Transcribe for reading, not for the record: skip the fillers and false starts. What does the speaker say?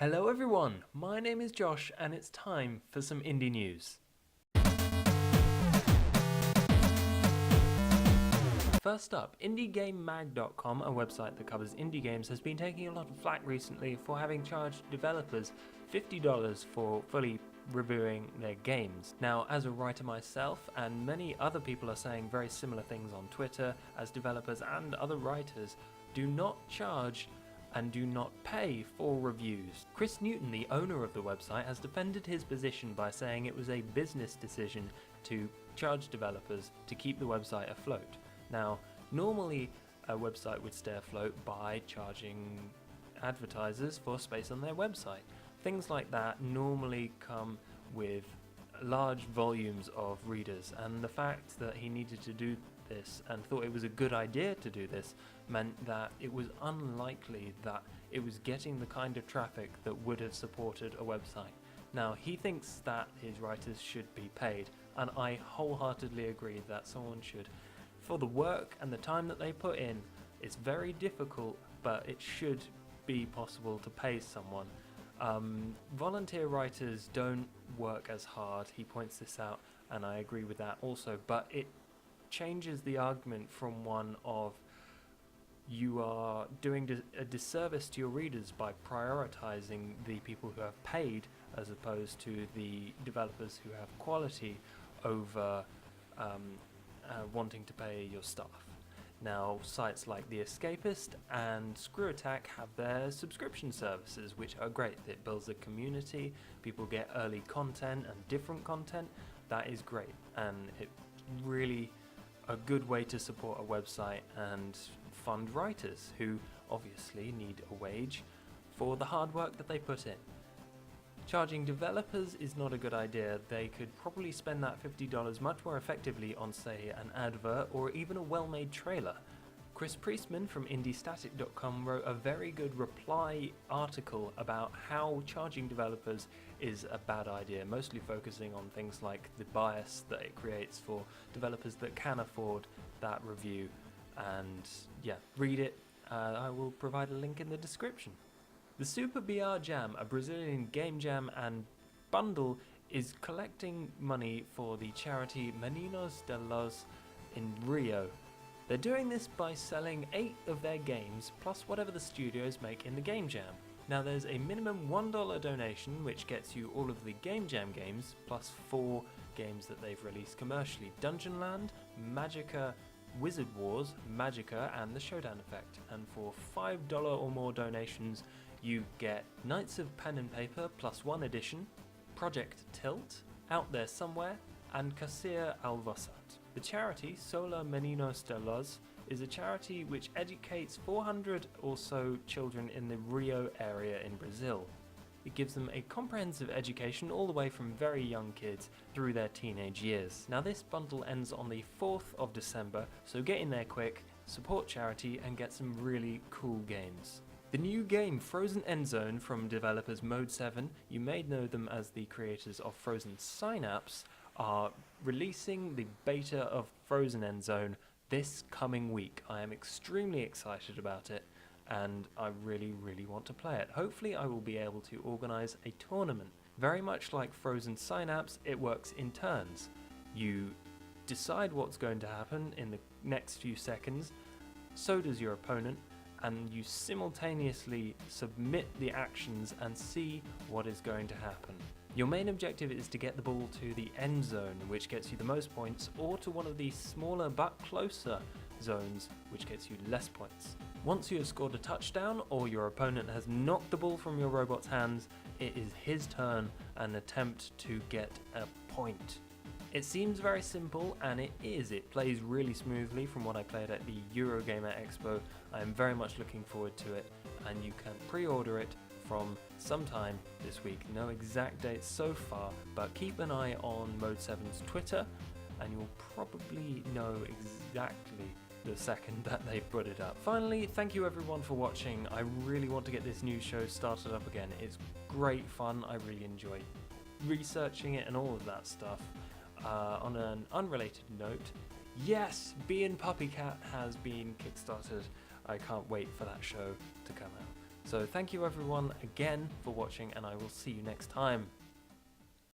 Hello everyone, my name is Josh and it's time for some indie news. First up, indiegamemag.com, a website that covers indie games, has been taking a lot of flack recently for having charged developers $50 for fully reviewing their games. Now, as a writer myself, and many other people are saying very similar things on Twitter, as developers and other writers do not charge and do not pay for reviews. Chris Newton, the owner of the website, has defended his position by saying it was a business decision to charge developers to keep the website afloat. Now, normally a website would stay afloat by charging advertisers for space on their website. Things like that normally come with large volumes of readers, and the fact that he needed to do this and thought it was a good idea to do this meant that it was unlikely that it was getting the kind of traffic that would have supported a website. Now, he thinks that his writers should be paid, and I wholeheartedly agree that someone should. For the work and the time that they put in, it's very difficult, but it should be possible to pay someone. Volunteer writers don't work as hard, he points this out, and I agree with that also, but it changes the argument from one of you are doing a disservice to your readers by prioritizing the people who have paid as opposed to the developers who have quality over wanting to pay your staff. Now, sites like The Escapist and Screw Attack have their subscription services, which are great. It builds a community, people get early content and different content. That is great, and it really a good way to support a website and fund writers who obviously need a wage for the hard work that they put in. Charging developers is not a good idea. They could probably spend that $50 much more effectively on, say, an advert or even a well-made trailer. Chris Priestman from indiestatic.com wrote a very good reply article about how charging developers is a bad idea, mostly focusing on things like the bias that it creates for developers that can afford that review. And yeah, read it. I will provide a link in the description. The Super BR Jam, a Brazilian game jam and bundle, is collecting money for the charity Meninos de Luz in Rio. They're doing this by selling 8 of their games, plus whatever the studios make in the Game Jam. Now, there's a minimum $1 donation, which gets you all of the Game Jam games, plus 4 games that they've released commercially: Dungeon Land, Magicka, Wizard Wars, Magicka, and the Showdown Effect. And for $5 or more donations, you get Knights of Pen and Paper plus 1 edition, Project Tilt, Out There Somewhere, and Casir Alvasat. The charity, Sola Meninos de Luz, is a charity which educates 400 or so children in the Rio area in Brazil. It gives them a comprehensive education all the way from very young kids through their teenage years. Now, this bundle ends on the 4th of December, so get in there quick, support charity, and get some really cool games. The new game Frozen Endzone from developers Mode 7, you may know them as the creators of Frozen Synapse, are releasing the beta of Frozen Endzone this coming week. I am extremely excited about it, and I really want to play it. Hopefully I will be able to organise a tournament. Very much like Frozen Synapse, it works in turns. You decide what's going to happen in the next few seconds, so does your opponent, and you simultaneously submit the actions and see what is going to happen. Your main objective is to get the ball to the end zone, which gets you the most points, or to one of the smaller but closer zones, which gets you less points. Once you have scored a touchdown, or your opponent has knocked the ball from your robot's hands, it is his turn and attempt to get a point. It seems very simple, and it is. It plays really smoothly from what I played at the Eurogamer Expo. I am very much looking forward to it, and you can pre-order it from sometime this week. No exact dates so far, but keep an eye on Mode 7's Twitter, and you'll probably know exactly the second that they put it up. Finally, thank you everyone for watching. I really want to get this new show started up again. It's great fun. I really enjoy researching it and all of that stuff. On an unrelated note, yes, Bee and Puppy Cat has been kickstarted. I can't wait for that show to come out. So thank you everyone again for watching, and I will see you next time.